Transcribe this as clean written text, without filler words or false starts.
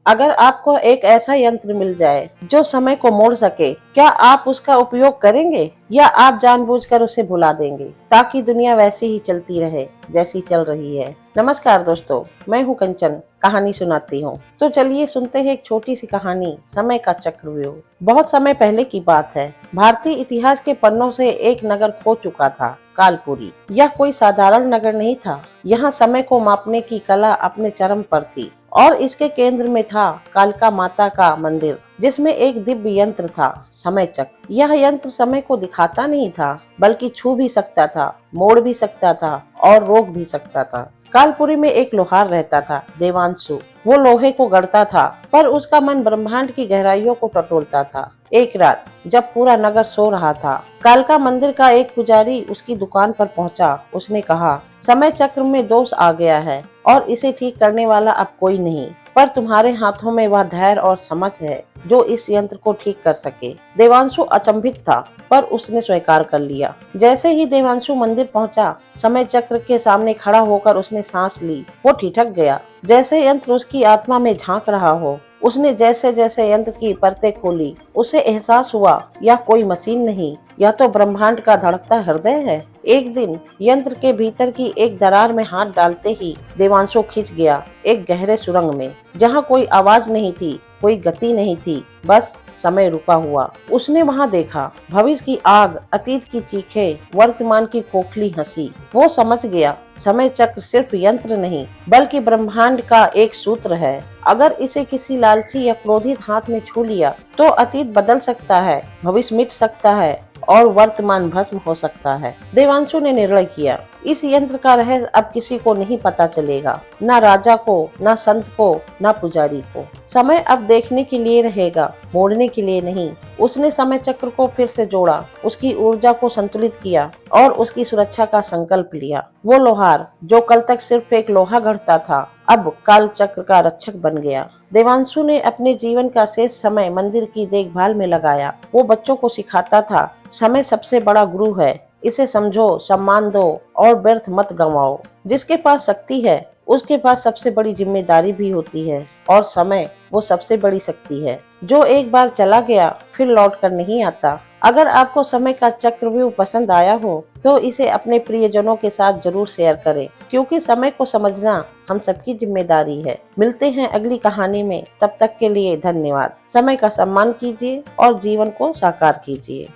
अगर आपको एक ऐसा यंत्र मिल जाए जो समय को मोड़ सके, क्या आप उसका उपयोग करेंगे या आप जानबूझकर उसे भुला देंगे ताकि दुनिया वैसी ही चलती रहे जैसी चल रही है। नमस्कार दोस्तों, मैं हूं कंचन, कहानी सुनाती हूं। तो चलिए सुनते हैं एक छोटी सी कहानी, समय का चक्रव्यूह। बहुत समय पहले की बात है। भारतीय इतिहास के पन्नों से एक नगर खो चुका था, कालपुरी। यह कोई साधारण नगर नहीं था। यहाँ समय को मापने की कला अपने चरम पर थी और इसके केंद्र में था कालका माता का मंदिर, जिसमें एक दिव्य यंत्र था, समय चक्र। यह यंत्र समय को दिखाता नहीं था, बल्कि छू भी सकता था, मोड़ भी सकता था और रोक भी सकता था। कालपुरी में एक लोहार रहता था, देवांशु। वो लोहे को गढ़ता था, पर उसका मन ब्रह्मांड की गहराइयों को टटोलता था। एक रात जब पूरा नगर सो रहा था, कालका मंदिर का एक पुजारी उसकी दुकान पर पहुंचा। उसने कहा, समय चक्र में दोष आ गया है और इसे ठीक करने वाला अब कोई नहीं, पर तुम्हारे हाथों में वह धैर्य और समझ है जो इस यंत्र को ठीक कर सके। देवांशु अचंभित था, पर उसने स्वीकार कर लिया। जैसे ही देवांशु मंदिर पहुंचा, समय चक्र के सामने खड़ा होकर उसने सांस ली। वो ठिठक गया, जैसे यंत्र उसकी आत्मा में झांक रहा हो। उसने जैसे जैसे यंत्र की परतें खोली, उसे एहसास हुआ यह कोई मशीन नहीं, यह तो ब्रह्मांड का धड़कता हृदय है। एक दिन यंत्र के भीतर की एक दरार में हाथ डालते ही देवांशु खिंच गया, एक गहरे सुरंग में, जहाँ कोई आवाज नहीं थी, कोई गति नहीं थी, बस समय रुका हुआ। उसने वहाँ देखा भविष्य की आग, अतीत की चीखें, वर्तमान की खोखली हंसी। वो समझ गया, समय चक्र सिर्फ यंत्र नहीं, बल्कि ब्रह्मांड का एक सूत्र है। अगर इसे किसी लालची या क्रोधित हाथ में छू लिया, तो अतीत बदल सकता है, भविष्य मिट सकता है और वर्तमान भस्म हो सकता है। देवांशु ने निर्णय किया, इस यंत्र का रहस्य अब किसी को नहीं पता चलेगा, न राजा को, न संत को, न पुजारी को। समय अब देखने के लिए रहेगा, मोड़ने के लिए नहीं। उसने समय चक्र को फिर से जोड़ा, उसकी ऊर्जा को संतुलित किया और उसकी सुरक्षा का संकल्प लिया। वो लोहार जो कल तक सिर्फ एक लोहा गढ़ता था, अब काल चक्र का रक्षक बन गया। देवांशु ने अपने जीवन का शेष समय मंदिर की देखभाल में लगाया। वो बच्चों को सिखाता था, समय सबसे बड़ा गुरु है, इसे समझो, सम्मान दो और व्यर्थ मत गंवाओ। जिसके पास शक्ति है, उसके पास सबसे बड़ी जिम्मेदारी भी होती है, और समय वो सबसे बड़ी शक्ति है जो एक बार चला गया फिर लौट कर नहीं आता। अगर आपको समय का चक्रव्यूह पसंद आया हो, तो इसे अपने प्रियजनों के साथ जरूर शेयर करें, क्योंकि समय को समझना हम सबकी जिम्मेदारी है। मिलते हैं अगली कहानी में, तब तक के लिए धन्यवाद। समय का सम्मान कीजिए और जीवन को साकार कीजिए।